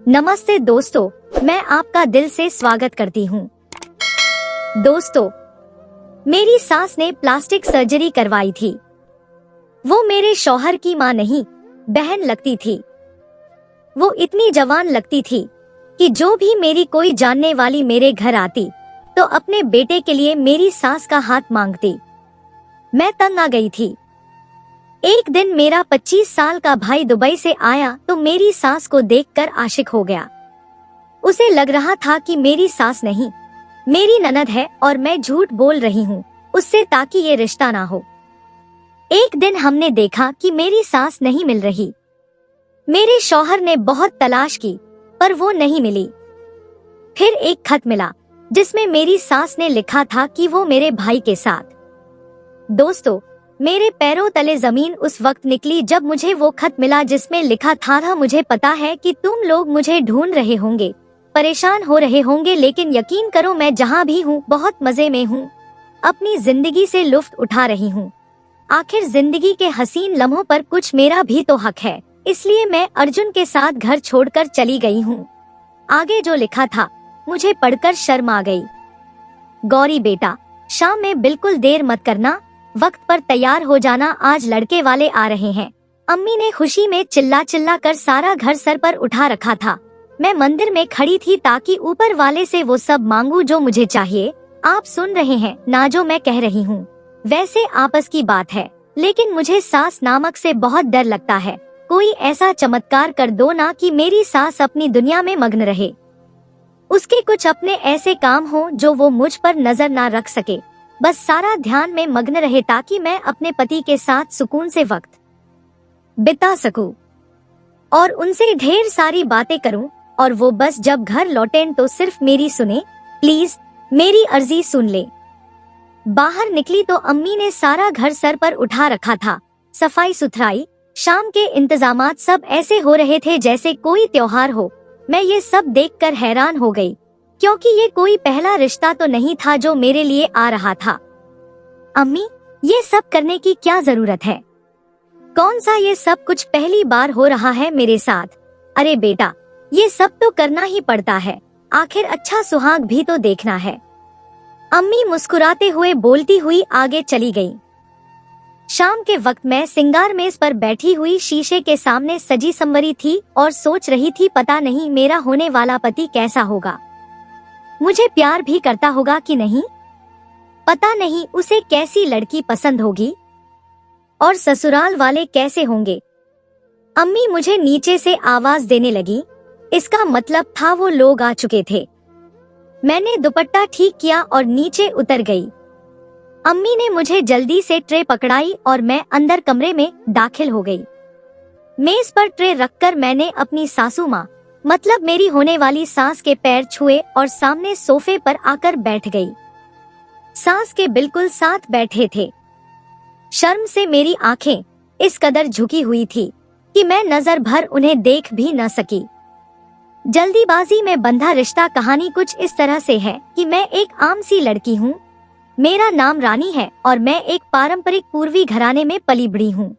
नमस्ते दोस्तों, मैं आपका दिल से स्वागत करती हूँ। दोस्तों, मेरी सास ने प्लास्टिक सर्जरी करवाई थी। वो मेरे शौहर की माँ नहीं, बहन लगती थी। वो इतनी जवान लगती थी कि जो भी मेरी कोई जानने वाली मेरे घर आती तो अपने बेटे के लिए मेरी सास का हाथ मांगती। मैं तंग आ गई थी। एक दिन मेरा 25 साल का भाई दुबई से आया तो मेरी सास को देखकर आशिक हो गया। उसे लग रहा था कि मेरी सास नहीं, मेरी ननद है और मैं झूठ बोल रही हूँ उससे ताकि ये रिश्ता ना हो। एक दिन हमने देखा कि मेरी सास नहीं मिल रही। मेरे शौहर ने बहुत तलाश की पर वो नहीं मिली। फिर एक खत मिला जिसमें मेरी सास ने लिखा था कि वो मेरे भाई के साथ। दोस्तों, मेरे पैरों तले जमीन उस वक्त निकली जब मुझे वो खत मिला जिसमें लिखा था, मुझे पता है कि तुम लोग मुझे ढूंढ रहे होंगे, परेशान हो रहे होंगे, लेकिन यकीन करो मैं जहाँ भी हूँ बहुत मजे में हूँ, अपनी जिंदगी से लुत्फ उठा रही हूँ। आखिर जिंदगी के हसीन लम्हों पर कुछ मेरा भी तो हक है, इसलिए मैं अर्जुन के साथ घर छोड़कर चली गई हूँ। आगे जो लिखा था मुझे पढ़कर शर्म आ गई। गौरी बेटा, शाम में बिल्कुल देर मत करना, वक्त पर तैयार हो जाना, आज लड़के वाले आ रहे हैं। अम्मी ने खुशी में चिल्ला चिल्ला कर सारा घर सर पर उठा रखा था। मैं मंदिर में खड़ी थी ताकि ऊपर वाले से वो सब मांगू जो मुझे चाहिए। आप सुन रहे हैं ना जो मैं कह रही हूँ? वैसे आपस की बात है, लेकिन मुझे सास नामक से बहुत डर लगता है। कोई ऐसा चमत्कार कर दो ना कि मेरी सास अपनी दुनिया में मग्न रहे। उसके कुछ अपने ऐसे काम हो जो वो मुझ पर नजर ना रख सके, बस सारा ध्यान में मग्न रहे ताकि मैं अपने पति के साथ सुकून से वक्त बिता सकूं और उनसे ढेर सारी बातें करूं, और वो बस जब घर लौटें तो सिर्फ मेरी सुने। प्लीज मेरी अर्जी सुन ले। बाहर निकली तो अम्मी ने सारा घर सर पर उठा रखा था। सफाई सुथराई, शाम के इंतजामात सब ऐसे हो रहे थे जैसे कोई त्योहार हो। मैं ये सब देखकर हैरान हो गई, क्योंकि ये कोई पहला रिश्ता तो नहीं था जो मेरे लिए आ रहा था। अम्मी, ये सब करने की क्या जरूरत है? कौन सा ये सब कुछ पहली बार हो रहा है मेरे साथ? अरे बेटा, ये सब तो करना ही पड़ता है, आखिर अच्छा सुहाग भी तो देखना है। अम्मी मुस्कुराते हुए बोलती हुई आगे चली गई। शाम के वक्त मैं सिंगार मेज पर बैठी हुई शीशे के सामने सजी संवरी थी और सोच रही थी, पता नहीं मेरा होने वाला पति कैसा होगा, मुझे प्यार भी करता होगा कि नहीं, पता नहीं उसे कैसी लड़की पसंद होगी, और ससुराल वाले कैसे होंगे। अम्मी मुझे नीचे से आवाज देने लगी, इसका मतलब था वो लोग आ चुके थे। मैंने दुपट्टा ठीक किया और नीचे उतर गई। अम्मी ने मुझे जल्दी से ट्रे पकड़ाई और मैं अंदर कमरे में दाखिल हो गई। मेज पर ट्रे रखकर मैंने अपनी सासू माँ, मतलब मेरी होने वाली सास के पैर छुए और सामने सोफे पर आकर बैठ गई। सास के बिल्कुल साथ बैठे थे। शर्म से मेरी आंखें इस कदर झुकी हुई थी कि मैं नजर भर उन्हें देख भी न सकी। जल्दीबाजी में बंधा रिश्ता कहानी कुछ इस तरह से है कि मैं एक आम सी लड़की हूँ। मेरा नाम रानी है और मैं एक पारंपरिक पूर्वी घराने में पली बड़ी हूँ।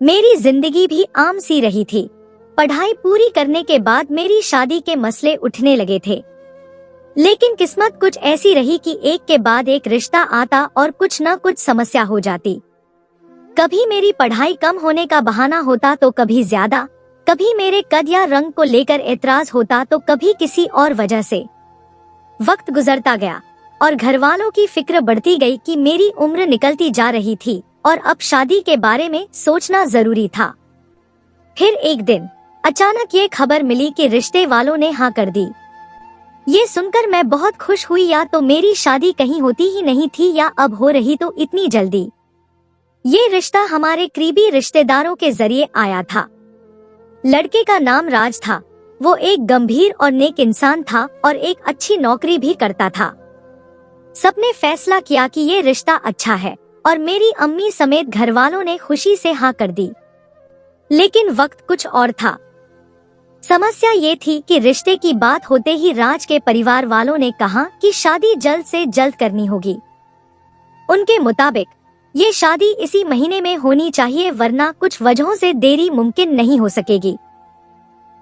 मेरी जिंदगी भी आम सी रही थी। पढ़ाई पूरी करने के बाद मेरी शादी के मसले उठने लगे थे, लेकिन किस्मत कुछ ऐसी रही कि एक के बाद एक रिश्ता आता और कुछ न कुछ समस्या हो जाती। कभी मेरी पढ़ाई कम होने का बहाना होता तो कभी ज्यादा, कभी मेरे कद या रंग को लेकर एतराज होता तो कभी किसी और वजह से। वक्त गुजरता गया और घरवालों की फिक्र बढ़ती गई कि मेरी उम्र निकलती जा रही थी और अब शादी के बारे में सोचना जरूरी था। फिर एक दिन अचानक ये खबर मिली कि रिश्ते वालों ने हाँ कर दी। ये सुनकर मैं बहुत खुश हुई, या तो मेरी शादी कहीं होती ही नहीं थी या अब हो रही तो इतनी जल्दी। ये रिश्ता हमारे करीबी रिश्तेदारों के जरिए आया था। लड़के का नाम राज था। वो एक गंभीर और नेक इंसान था और एक अच्छी नौकरी भी करता था। सबने फैसला किया कि ये रिश्ता अच्छा है और मेरी अम्मी समेत घरवालों ने खुशी से हाँ कर दी। लेकिन वक्त कुछ और था। समस्या ये थी कि रिश्ते की बात होते ही राज के परिवार वालों ने कहा कि शादी जल्द से जल्द करनी होगी। उनके मुताबिक ये शादी इसी महीने में होनी चाहिए, वरना कुछ वजहों से देरी मुमकिन नहीं हो सकेगी।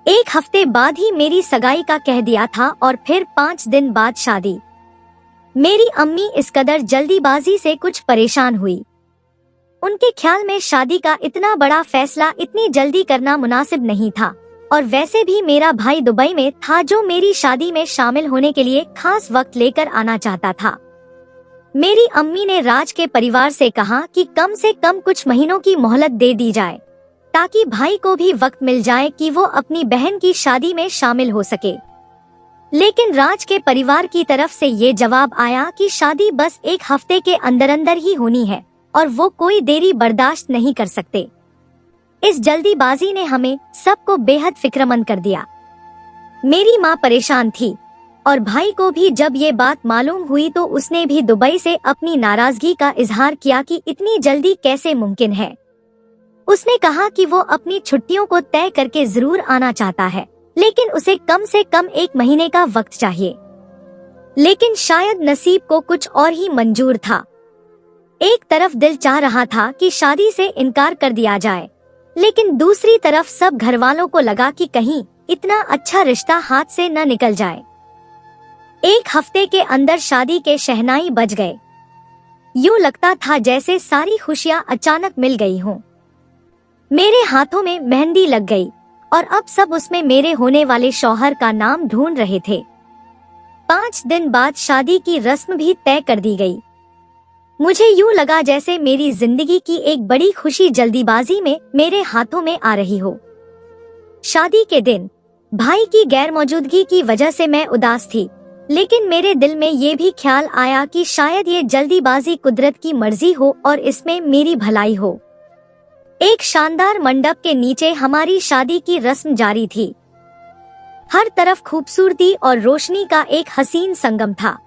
1 हफ्ते बाद ही मेरी सगाई का कह दिया था और फिर 5 दिन बाद शादी। मेरी अम्मी इस कदर जल्दीबाजी से कुछ परेशान हुई। उनके ख्याल में शादी का इतना बड़ा फैसला इतनी जल्दी करना मुनासिब नहीं था, और वैसे भी मेरा भाई दुबई में था जो मेरी शादी में शामिल होने के लिए खास वक्त लेकर आना चाहता था। मेरी अम्मी ने राज के परिवार से कहा कि कम से कम कुछ महीनों की मोहलत दे दी जाए, ताकि भाई को भी वक्त मिल जाए कि वो अपनी बहन की शादी में शामिल हो सके। लेकिन राज के परिवार की तरफ से ये जवाब आया कि शादी बस 1 हफ्ते के अंदर अंदर ही होनी है और वो कोई देरी बर्दाश्त नहीं कर सकते। इस जल्दीबाजी ने हमें सबको बेहद फिक्रमंद कर दिया। मेरी माँ परेशान थी और भाई को भी जब ये बात मालूम हुई तो उसने भी दुबई से अपनी नाराजगी का इजहार किया कि इतनी जल्दी कैसे मुमकिन है। उसने कहा कि वो अपनी छुट्टियों को तय करके जरूर आना चाहता है, लेकिन उसे कम से कम 1 महीने का वक्त चाहिए। लेकिन शायद नसीब को कुछ और ही मंजूर था। एक तरफ दिल चाह रहा था कि शादी से इनकार कर दिया जाए, लेकिन दूसरी तरफ सब घरवालों को लगा कि कहीं इतना अच्छा रिश्ता हाथ से न निकल जाए। 1 हफ्ते के अंदर शादी के शहनाई बज गए। यूं लगता था जैसे सारी खुशियां अचानक मिल गई हों। मेरे हाथों में मेहंदी लग गई और अब सब उसमें मेरे होने वाले शौहर का नाम ढूंढ रहे थे। 5 दिन बाद शादी की रस्म भी तय कर दी गई। मुझे यूं लगा जैसे मेरी जिंदगी की एक बड़ी खुशी जल्दीबाजी में मेरे हाथों में आ रही हो। शादी के दिन भाई की गैर मौजूदगी की वजह से मैं उदास थी, लेकिन मेरे दिल में ये भी ख्याल आया कि शायद ये जल्दीबाजी कुदरत की मर्जी हो और इसमें मेरी भलाई हो। एक शानदार मंडप के नीचे हमारी शादी की रस्म जारी थी। हर तरफ खूबसूरती और रोशनी का एक हसीन संगम था।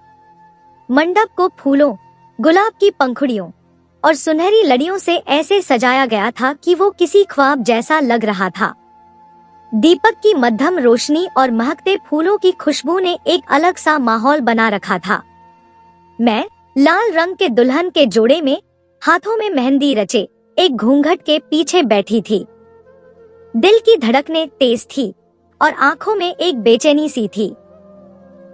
मंडप को फूलों, गुलाब की पंखुड़ियों और सुनहरी लड़ियों से ऐसे सजाया गया था कि वो किसी ख्वाब जैसा लग रहा था। दीपक की मध्यम रोशनी और महकते फूलों की खुशबू ने एक अलग सा माहौल बना रखा था। मैं लाल रंग के दुल्हन के जोड़े में हाथों में मेहंदी रचे एक घूंघट के पीछे बैठी थी। दिल की धड़कनें तेज थी और आंखों में एक बेचैनी सी थी।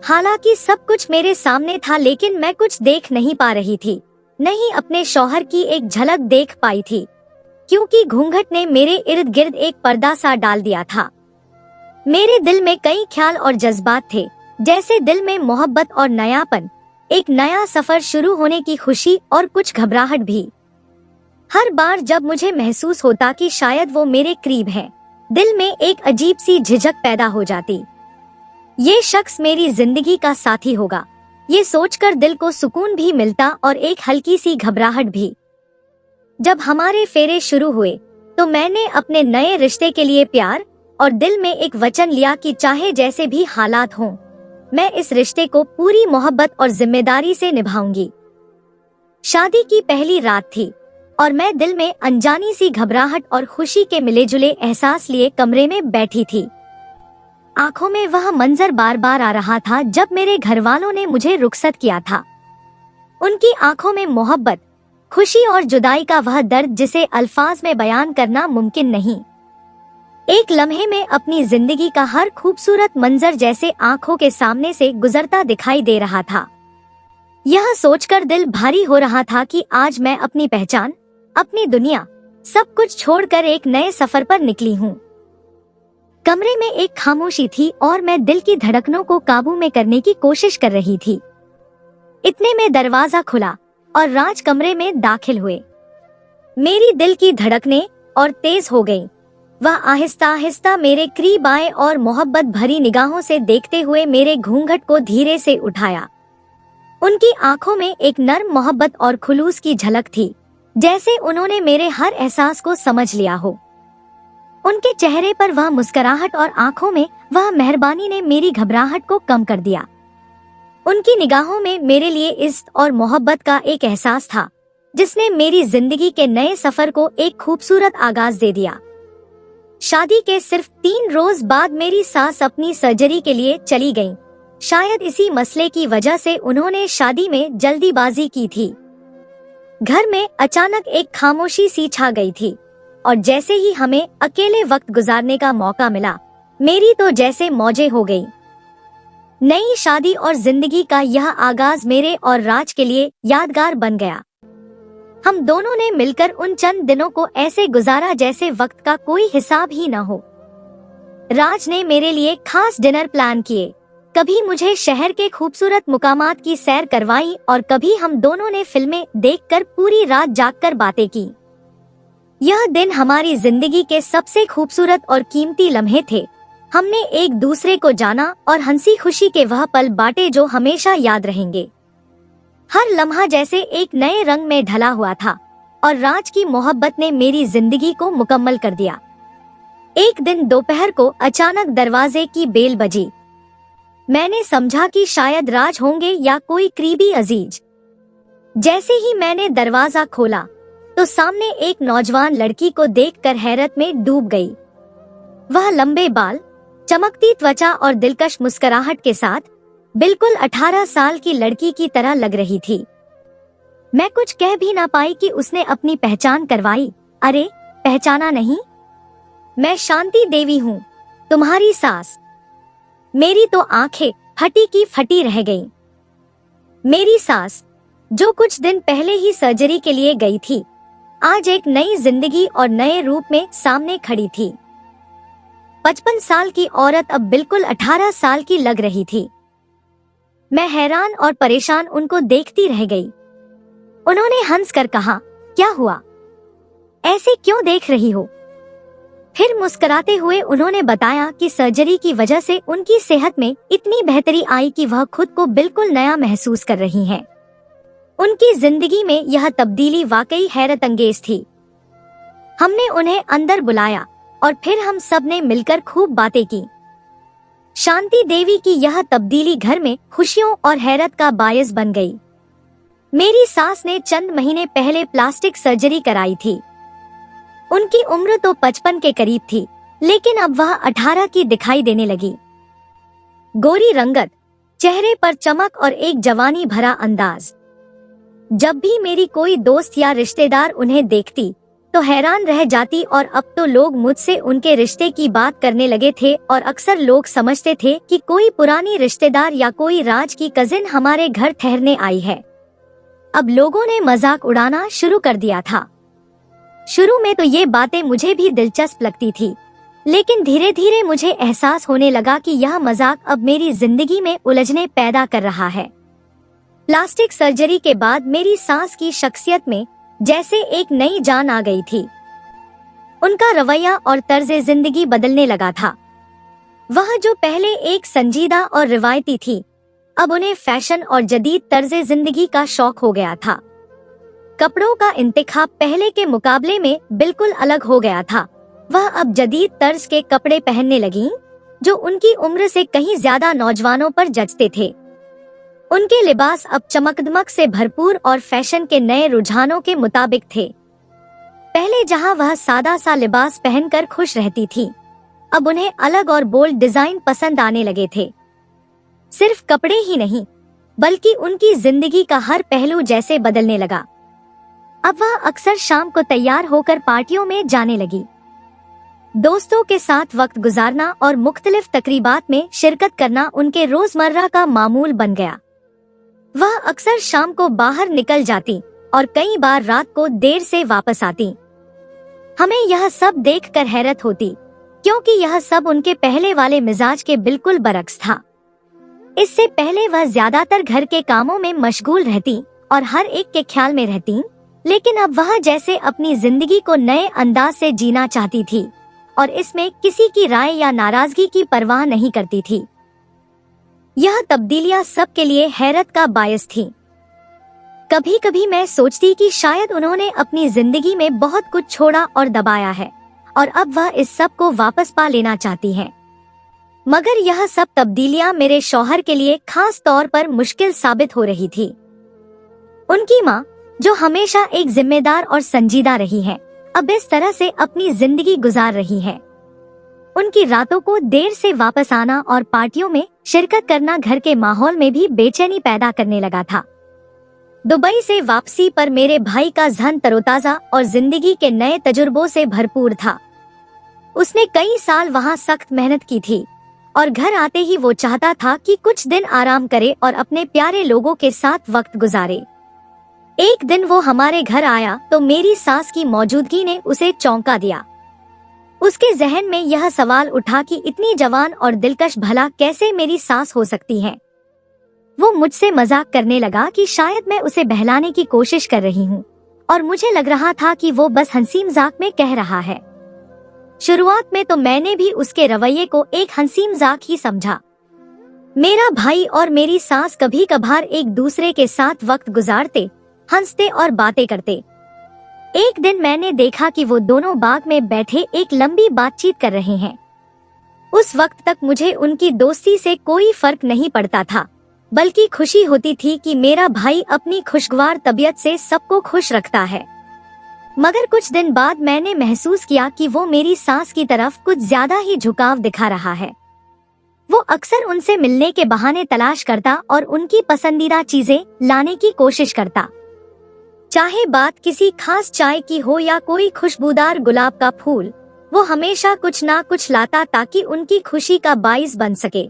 हालांकि सब कुछ मेरे सामने था, लेकिन मैं कुछ देख नहीं पा रही थी, नहीं अपने शौहर की एक झलक देख पाई थी, क्योंकि घूंघट ने मेरे इर्द गिर्द एक पर्दा सा डाल दिया था। मेरे दिल में कई ख्याल और जज्बात थे, जैसे दिल में मोहब्बत और नयापन, एक नया सफर शुरू होने की खुशी और कुछ घबराहट भी। हर बार जब मुझे महसूस होता कि शायद वो मेरे करीब है, दिल में एक अजीब सी झिझक पैदा हो जाती। ये शख्स मेरी जिंदगी का साथी होगा, ये सोचकर दिल को सुकून भी मिलता और एक हल्की सी घबराहट भी। जब हमारे फेरे शुरू हुए तो मैंने अपने नए रिश्ते के लिए प्यार और दिल में एक वचन लिया कि चाहे जैसे भी हालात हों, मैं इस रिश्ते को पूरी मोहब्बत और जिम्मेदारी से निभाऊंगी। शादी की पहली रात थी और मैं दिल में अनजानी सी घबराहट और खुशी के मिले जुले एहसास लिए कमरे में बैठी थी। आंखों में वह मंजर बार बार आ रहा था जब मेरे घर वालों ने मुझे रुखसत किया था। उनकी आंखों में मोहब्बत, खुशी और जुदाई का वह दर्द जिसे अल्फाज में बयान करना मुमकिन नहीं। एक लम्हे में अपनी जिंदगी का हर खूबसूरत मंजर जैसे आंखों के सामने से गुजरता दिखाई दे रहा था। यह सोचकर दिल भारी हो रहा था कि आज मैं अपनी पहचान, अपनी दुनिया, सब कुछ छोड़कर एक नए सफर पर निकली हूँ। कमरे में एक खामोशी थी और मैं दिल की धड़कनों को काबू में करने की कोशिश कर रही थी। इतने में दरवाजा खुला और राज कमरे में दाखिल हुए। मेरी दिल की धड़कनें और तेज हो गईं। वह आहिस्ता आहिस्ता मेरे करीब आए और मोहब्बत भरी निगाहों से देखते हुए मेरे घूंघट को धीरे से उठाया। उनकी आंखों में एक नर्म मोहब्बत और खुलूस की झलक थी, जैसे उन्होंने मेरे हर एहसास को समझ लिया हो। उनके चेहरे पर वह मुस्कुराहट और आंखों में वह मेहरबानी ने मेरी घबराहट को कम कर दिया। उनकी निगाहों में मेरे लिए इज्जत और मोहब्बत का एक एहसास था, जिसने मेरी जिंदगी के नए सफर को एक खूबसूरत आगाज दे दिया। शादी के सिर्फ 3 रोज बाद मेरी सास अपनी सर्जरी के लिए चली गईं। शायद इसी मसले की वजह से उन्होंने शादी में जल्दीबाजी की थी। घर में अचानक एक खामोशी सी छा गई थी और जैसे ही हमें अकेले वक्त गुजारने का मौका मिला, मेरी तो जैसे मौजें हो गई। नई शादी और जिंदगी का यह आगाज मेरे और राज के लिए यादगार बन गया। हम दोनों ने मिलकर उन चंद दिनों को ऐसे गुजारा जैसे वक्त का कोई हिसाब ही न हो। राज ने मेरे लिए खास डिनर प्लान किए, कभी मुझे शहर के खूबसूरत मुकामात की सैर करवाई और कभी हम दोनों ने फिल्में देखकर पूरी रात जागकर बातें की। यह दिन हमारी जिंदगी के सबसे खूबसूरत और कीमती लम्हे थे। हमने एक दूसरे को जाना और हंसी खुशी के वह पल बांटे जो हमेशा याद रहेंगे। हर लम्हा जैसे एक नए रंग में ढला हुआ था और राज की मोहब्बत ने मेरी जिंदगी को मुकम्मल कर दिया। एक दिन दोपहर को अचानक दरवाजे की बेल बजी। मैंने समझा कि शायद राज होंगे या कोई करीबी अजीज। जैसे ही मैंने दरवाजा खोला तो सामने एक नौजवान लड़की को देखकर हैरत में डूब गई। वह लंबे बाल, चमकती त्वचा और दिलकश मुस्कुराहट के साथ बिल्कुल 18 साल की लड़की की तरह लग रही थी। मैं कुछ कह भी ना पाई कि उसने अपनी पहचान करवाई। अरे, पहचाना नहीं? मैं शांति देवी हूँ, तुम्हारी सास। मेरी तो आंखें फटी की फटी रह गईं। मेरी सास, जो कुछ दिन पहले ही सर्जरी के लिए गई थी, आज एक नई जिंदगी और नए रूप में सामने खड़ी थी। 55 साल की औरत अब बिल्कुल 18 साल की लग रही थी। मैं हैरान और परेशान उनको देखती रह गई। उन्होंने हंसकर कहा, क्या हुआ? ऐसे क्यों देख रही हो? फिर मुस्कुराते हुए उन्होंने बताया कि सर्जरी की वजह से उनकी सेहत में इतनी बेहतरी आई कि वह खुद को बिल्कुल नया महसूस कर रही हैं। उनकी जिंदगी में यह तब्दीली वाकई हैरत अंगेज थी। हमने उन्हें अंदर बुलाया और फिर हम सब ने मिलकर खूब बातें की। शांति देवी की यह तब्दीली घर में खुशियों और हैरत का बायस बन गई। मेरी सास ने चंद महीने पहले प्लास्टिक सर्जरी कराई थी। उनकी उम्र तो 55 के करीब थी, लेकिन अब वह 18 की दिखाई देने लगी। गोरी रंगत, चेहरे पर चमक और एक जवानी भरा अंदाज। जब भी मेरी कोई दोस्त या रिश्तेदार उन्हें देखती तो हैरान रह जाती और अब तो लोग मुझसे उनके रिश्ते की बात करने लगे थे और अक्सर लोग समझते थे कि कोई पुरानी रिश्तेदार या कोई राज की कजिन हमारे घर ठहरने आई है। अब लोगों ने मजाक उड़ाना शुरू कर दिया था। शुरू में तो ये बातें मुझे भी दिलचस्प लगती थी, लेकिन धीरे धीरे मुझे एहसास होने लगा कि यह मजाक अब मेरी जिंदगी में उलझने पैदा कर रहा है। प्लास्टिक सर्जरी के बाद मेरी सास की शख्सियत में जैसे एक नई जान आ गई थी। उनका रवैया और तर्ज जिंदगी बदलने लगा था। वह जो पहले एक संजीदा और रिवायती थी, अब उन्हें फैशन और जदीद तर्ज जिंदगी का शौक हो गया था। कपड़ों का इंतखाब पहले के मुकाबले में बिल्कुल अलग हो गया था। वह अब जदीद तर्ज के कपड़े पहनने लगीं, जो उनकी उम्र से कहीं ज्यादा नौजवानों पर जचते थे। उनके लिबास अब चमकदमक से भरपूर और फैशन के नए रुझानों के मुताबिक थे। पहले जहां वह सादा सा लिबास पहनकर खुश रहती थी, अब उन्हें अलग और बोल्ड डिजाइन पसंद आने लगे थे। सिर्फ कपड़े ही नहीं, बल्कि उनकी जिंदगी का हर पहलू जैसे बदलने लगा। अब वह अक्सर शाम को तैयार होकर पार्टियों में जाने लगी। दोस्तों के साथ वक्त गुजारना और मुख्तलिफ तकरीबात में शिरकत करना उनके रोजमर्रा का मामूल बन गया। वह अक्सर शाम को बाहर निकल जाती और कई बार रात को देर से वापस आती। हमें यह सब देखकर हैरत होती, क्योंकि यह सब उनके पहले वाले मिजाज के बिल्कुल बरक्स था। इससे पहले वह ज्यादातर घर के कामों में मशगूल रहती और हर एक के ख्याल में रहती, लेकिन अब वह जैसे अपनी जिंदगी को नए अंदाज से जीना चाहती थी और इसमें किसी की राय या नाराजगी की परवाह नहीं करती थी। यह तब्दीलियां सबके लिए हैरत का बायस थी। कभी कभी मैं सोचती कि शायद उन्होंने अपनी जिंदगी में बहुत कुछ छोड़ा और दबाया है और अब वह इस सब को वापस पा लेना चाहती हैं। मगर यह सब तब्दीलियां मेरे शौहर के लिए खास तौर पर मुश्किल साबित हो रही थी। उनकी माँ, जो हमेशा एक जिम्मेदार और संजीदा रही है, अब इस तरह से अपनी जिंदगी गुजार रही है। उनकी रातों को देर से वापस आना और पार्टियों में शिरकत करना घर के माहौल में भी बेचैनी पैदा करने लगा था। दुबई से वापसी पर मेरे भाई का जहन तरोताजा और जिंदगी के नए तजुर्बों से भरपूर था। उसने कई साल वहाँ सख्त मेहनत की थी और घर आते ही वो चाहता था कि कुछ दिन आराम करे और अपने प्यारे लोगों के साथ वक्त गुजारे। एक दिन वो हमारे घर आया तो मेरी सास की मौजूदगी ने उसे चौंका दिया। उसके जहन में यह सवाल उठा कि इतनी जवान और दिलकश भला कैसे मेरी सास हो सकती है। वो मुझसे मजाक करने लगा कि शायद मैं उसे बहलाने की कोशिश कर रही हूँ और मुझे लग रहा था कि वो बस हंसी मजाक में कह रहा है। शुरुआत में तो मैंने भी उसके रवैये को एक हंसी मजाक ही समझा। मेरा भाई और मेरी सास कभी कभार एक दूसरे के साथ वक्त गुजारते, हंसते और बातें करते। एक दिन मैंने देखा कि वो दोनों बाग में बैठे एक लंबी बातचीत कर रहे हैं। उस वक्त तक मुझे उनकी दोस्ती से कोई फर्क नहीं पड़ता था, बल्कि खुशी होती थी कि मेरा भाई अपनी खुशगवार तबीयत से सबको खुश रखता है। मगर कुछ दिन बाद मैंने महसूस किया कि वो मेरी सास की तरफ कुछ ज्यादा ही झुकाव दिखा रहा है। वो अक्सर उनसे मिलने के बहाने तलाश करता और उनकी पसंदीदा चीजें लाने की कोशिश करता। चाहे बात किसी खास चाय की हो या कोई खुशबूदार गुलाब का फूल, वो हमेशा कुछ ना कुछ लाता ताकि उनकी खुशी का बाइस बन सके।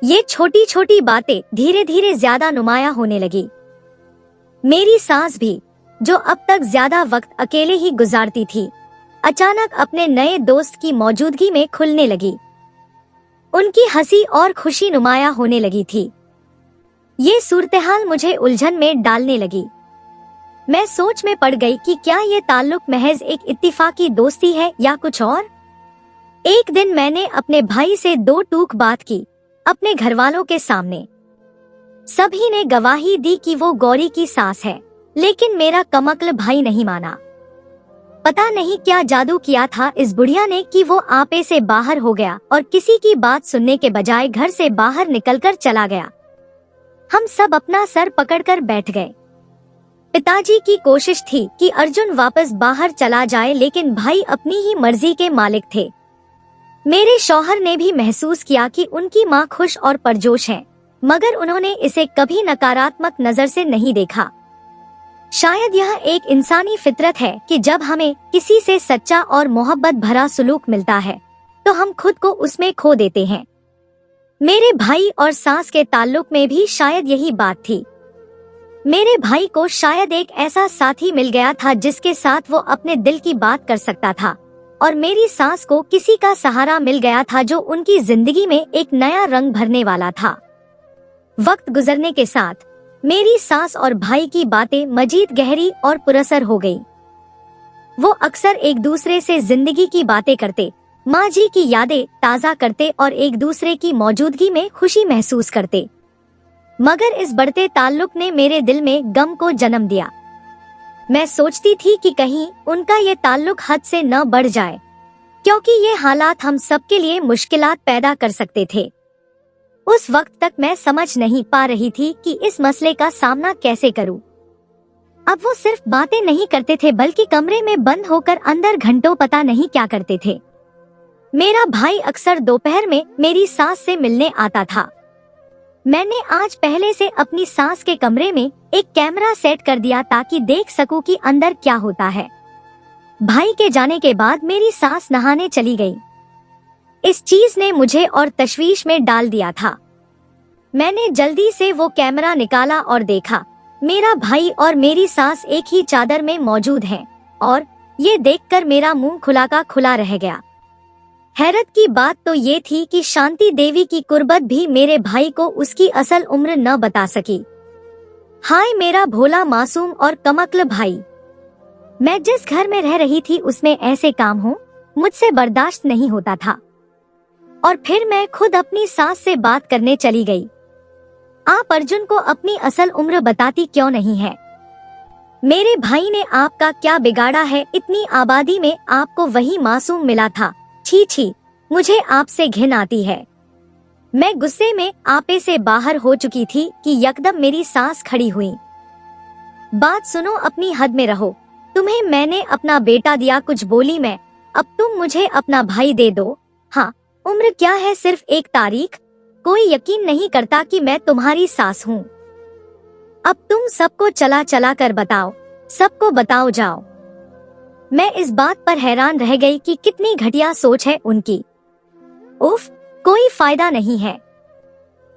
ये छोटी छोटी बातें धीरे धीरे ज्यादा नुमाया होने लगी। मेरी सास भी, जो अब तक ज्यादा वक्त अकेले ही गुजारती थी, अचानक अपने नए दोस्त की मौजूदगी में खुलने लगी। उनकी हंसी और खुशी नुमाया होने लगी थी। ये सूरतहाल मुझे उलझन में डालने लगी। मैं सोच में पड़ गई कि क्या ये ताल्लुक महज एक इत्तिफाकी दोस्ती है या कुछ और। एक दिन मैंने अपने भाई से दो टूक बात की, अपने घरवालों के सामने। सभी ने गवाही दी कि वो गौरी की सास है, लेकिन मेरा कमक्ल भाई नहीं माना। पता नहीं क्या जादू किया था इस बुढ़िया ने कि वो आपे से बाहर हो गया और किसी की बात सुनने के बजाय घर से बाहर निकलकर चला गया। हम सब अपना सर पकड़कर बैठ गए। पिताजी की कोशिश थी कि अर्जुन वापस बाहर चला जाए, लेकिन भाई अपनी ही मर्जी के मालिक थे। मेरे शौहर ने भी महसूस किया कि उनकी माँ खुश और परजोश है, मगर उन्होंने इसे कभी नकारात्मक नजर से नहीं देखा। शायद यह एक इंसानी फितरत है कि जब हमें किसी से सच्चा और मोहब्बत भरा सुलूक मिलता है तो हम खुद को उसमें खो देते हैं। मेरे भाई और सास के ताल्लुक में भी शायद यही बात थी। मेरे भाई को शायद एक ऐसा साथी मिल गया था जिसके साथ वो अपने दिल की बात कर सकता था, और मेरी सास को किसी का सहारा मिल गया था जो उनकी जिंदगी में एक नया रंग भरने वाला था। वक्त गुजरने के साथ मेरी सास और भाई की बातें मजीद गहरी और पुरअसर हो गई। वो अक्सर एक दूसरे से जिंदगी की बातें करते, माँ जी की यादें ताज़ा करते और एक दूसरे की मौजूदगी में खुशी महसूस करते। मगर इस बढ़ते ताल्लुक ने मेरे दिल में गम को जन्म दिया। मैं सोचती थी कि कहीं उनका ये ताल्लुक हद से न बढ़ जाए, क्योंकि ये हालात हम सबके लिए मुश्किलात पैदा कर सकते थे। उस वक्त तक मैं समझ नहीं पा रही थी कि इस मसले का सामना कैसे करूं। अब वो सिर्फ बातें नहीं करते थे, बल्कि कमरे में बंद होकर अंदर घंटों पता नहीं क्या करते थे। मेरा भाई अक्सर दोपहर में मेरी सास से मिलने आता था। मैंने आज पहले से अपनी सास के कमरे में एक कैमरा सेट कर दिया ताकि देख सकूं कि अंदर क्या होता है। भाई के जाने के बाद मेरी सास नहाने चली गई। इस चीज ने मुझे और तशवीश में डाल दिया था। मैंने जल्दी से वो कैमरा निकाला और देखा मेरा भाई और मेरी सास एक ही चादर में मौजूद हैं, और ये देखकर मेरा मुंह खुला का खुला रह गया। हैरत की बात तो ये थी कि शांति देवी की कुर्बत भी मेरे भाई को उसकी असल उम्र न बता सकी। हाय मेरा भोला मासूम और कमक्ल भाई। मैं जिस घर में रह रही थी उसमें ऐसे काम हो, मुझसे बर्दाश्त नहीं होता था। और फिर मैं खुद अपनी सास से बात करने चली गई। आप अर्जुन को अपनी असल उम्र बताती क्यों नहीं है? मेरे भाई ने आपका क्या बिगाड़ा है? इतनी आबादी में आपको वही मासूम मिला था। छी छी, मुझे आपसे घिन आती है। मैं गुस्से में आपे से बाहर हो चुकी थी कि यकदम मेरी सास खड़ी हुई। बात सुनो, अपनी हद में रहो। तुम्हें मैंने अपना बेटा दिया, कुछ बोली मैं। अब तुम मुझे अपना भाई दे दो। हाँ, उम्र क्या है, सिर्फ एक तारीख। कोई यकीन नहीं करता कि मैं तुम्हारी सास हूँ। अब तुम सबको चला चला कर बताओ, सबको बताओ जाओ। मैं इस बात पर हैरान रह गई कि कितनी घटिया सोच है उनकी। उफ, कोई फायदा नहीं है।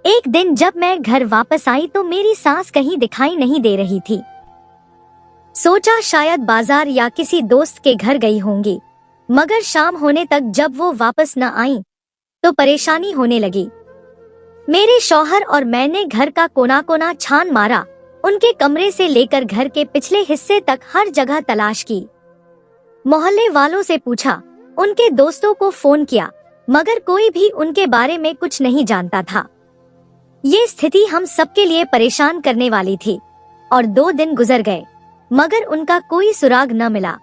एक दिन जब मैं घर वापस आई तो मेरी सास कहीं दिखाई नहीं दे रही थी। सोचा शायद बाजार या किसी दोस्त के घर गई होंगी, मगर शाम होने तक जब वो वापस न आई तो परेशानी होने लगी। मेरे शौहर और मैंने घर का कोना कोना छान मारा, उनके कमरे से लेकर घर के पिछले हिस्से तक हर जगह तलाश की। मोहल्ले वालों से पूछा, उनके दोस्तों को फोन किया, मगर कोई भी उनके बारे में कुछ नहीं जानता था। ये स्थिति हम सबके लिए परेशान करने वाली थी और 2 दिन गुजर गए, मगर उनका कोई सुराग न मिला।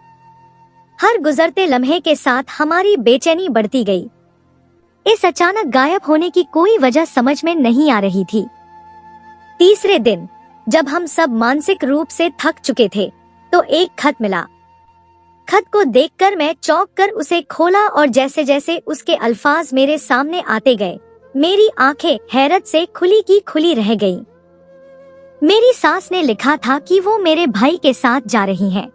हर गुजरते लम्हे के साथ हमारी बेचैनी बढ़ती गई। इस अचानक गायब होने की कोई वजह समझ में नहीं आ रही थी। तीसरे दिन जब हम सब मानसिक रूप से थक चुके थे तो एक खत मिला। खत को देखकर मैं चौंक कर उसे खोला और जैसे जैसे उसके अल्फाज मेरे सामने आते गए, मेरी आंखें हैरत से खुली की खुली रह गईं। मेरी सास ने लिखा था कि वो मेरे भाई के साथ जा रही हैं।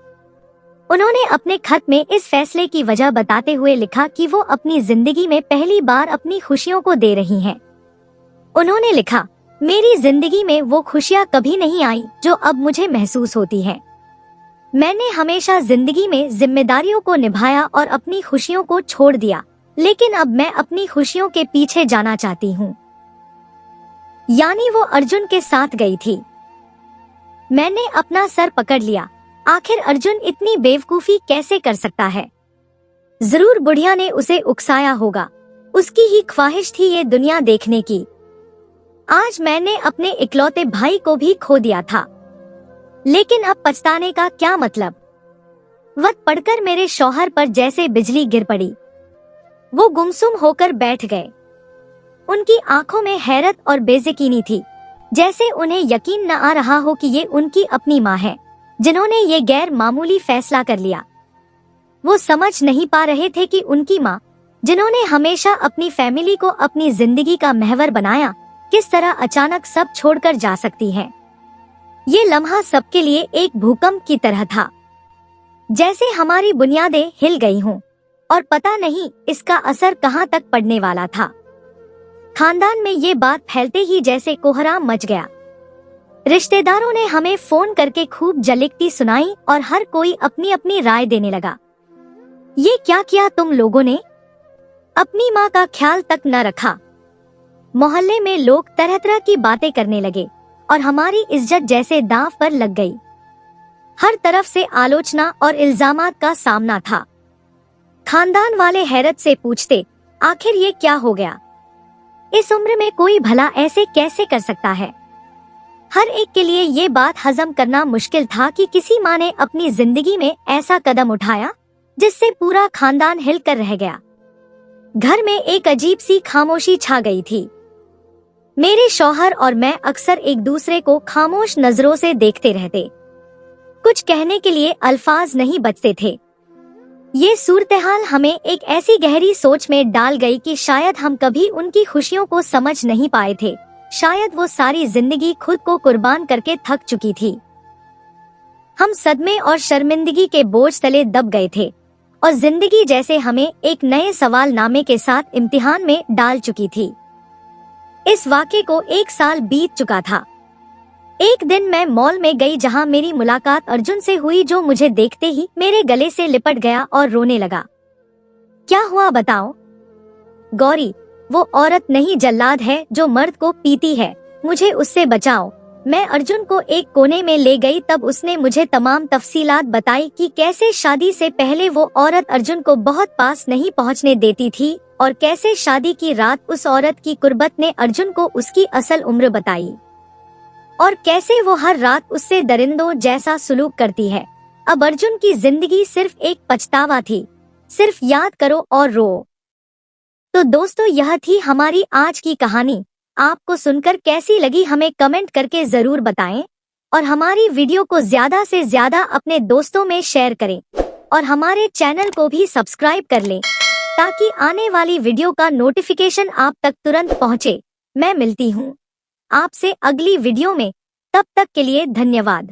उन्होंने अपने खत में इस फैसले की वजह बताते हुए लिखा कि वो अपनी जिंदगी में पहली बार अपनी खुशियों को दे रही हैं। उन्होंने लिखा, मेरी जिंदगी में वो खुशियाँ कभी नहीं आई जो अब मुझे महसूस होती हैं। मैंने हमेशा जिंदगी में जिम्मेदारियों को निभाया और अपनी खुशियों को छोड़ दिया, लेकिन अब मैं अपनी खुशियों के पीछे जाना चाहती हूँ। यानी वो अर्जुन के साथ गई थी। मैंने अपना सर पकड़ लिया। आखिर अर्जुन इतनी बेवकूफी कैसे कर सकता है? जरूर बुढ़िया ने उसे उकसाया होगा। उसकी ही ख्वाहिश थी ये दुनिया देखने की। आज मैंने अपने इकलौते भाई को भी खो दिया था, लेकिन अब पछताने का क्या मतलब? वक्त पड़कर मेरे शौहर पर जैसे बिजली गिर पड़ी। वो गुमसुम होकर बैठ गए। उनकी आंखों में हैरत और बेयकीनी थी, जैसे उन्हें यकीन न आ रहा हो कि ये उनकी अपनी माँ है जिन्होंने ये गैर मामूली फैसला कर लिया। वो समझ नहीं पा रहे थे कि उनकी माँ, जिन्होंने हमेशा अपनी फैमिली को अपनी जिंदगी का महवर बनाया, किस तरह अचानक सब छोड़कर जा सकती है। ये लम्हा सबके लिए एक भूकंप की तरह था, जैसे हमारी बुनियादें हिल गई हों और पता नहीं इसका असर कहाँ तक पड़ने वाला था। खानदान में ये बात फैलते ही जैसे कोहराम मच गया। रिश्तेदारों ने हमें फोन करके खूब जलिकती सुनाई और हर कोई अपनी अपनी राय देने लगा। ये क्या किया तुम लोगों ने? अपनी माँ का ख्याल तक न रखा। मोहल्ले में लोग तरह तरह की बातें करने लगे और हमारी इज्जत जैसे दांव पर लग गई। हर तरफ से आलोचना और इल्जामात का सामना था। खानदान वाले हैरत से पूछते, आखिर ये क्या हो गया? इस उम्र में कोई भला ऐसे कैसे कर सकता है? हर एक के लिए ये बात हजम करना मुश्किल था कि किसी माँ ने अपनी जिंदगी में ऐसा कदम उठाया जिससे पूरा खानदान हिलकर रह गया। घर में एक अजीब सी खामोशी छा गई थी। मेरे शौहर और मैं अक्सर एक दूसरे को खामोश नजरों से देखते रहते। कुछ कहने के लिए अल्फाज नहीं बचते थे। ये सूरत-ए-हाल हमें एक ऐसी गहरी सोच में डाल गई कि शायद हम कभी उनकी खुशियों को समझ नहीं पाए थे। शायद वो सारी जिंदगी खुद को कुर्बान करके थक चुकी थी। हम सदमे और शर्मिंदगी के बोझ तले दब गए थे और जिंदगी जैसे हमें एक नए सवाल नामे के साथ इम्तिहान में डाल चुकी थी। इस वाक़े को 1 साल बीत चुका था। एक दिन मैं मॉल में गई जहां मेरी मुलाकात अर्जुन से हुई, जो मुझे देखते ही मेरे गले से लिपट गया और रोने लगा। क्या हुआ बताओ? गौरी, वो औरत नहीं जल्लाद है जो मर्द को पीती है, मुझे उससे बचाओ। मैं अर्जुन को एक कोने में ले गई। तब उसने मुझे तमाम तफसीलात बताई कि कैसे शादी से पहले वो औरत अर्जुन को बहुत पास नहीं पहुंचने देती थी और कैसे शादी की रात उस औरत की कुर्बत ने अर्जुन को उसकी असल उम्र बताई और कैसे वो हर रात उससे दरिंदों जैसा सुलूक करती है। अब अर्जुन की जिंदगी सिर्फ एक पछतावा थी, सिर्फ याद करो और रो। तो दोस्तों, यह थी हमारी आज की कहानी। आपको सुनकर कैसी लगी हमें कमेंट करके जरूर बताएं और हमारी वीडियो को ज्यादा से ज्यादा अपने दोस्तों में शेयर करें और हमारे चैनल को भी सब्सक्राइब कर लें ताकि आने वाली वीडियो का नोटिफिकेशन आप तक तुरंत पहुंचे। मैं मिलती हूं आपसे अगली वीडियो में। तब तक के लिए धन्यवाद।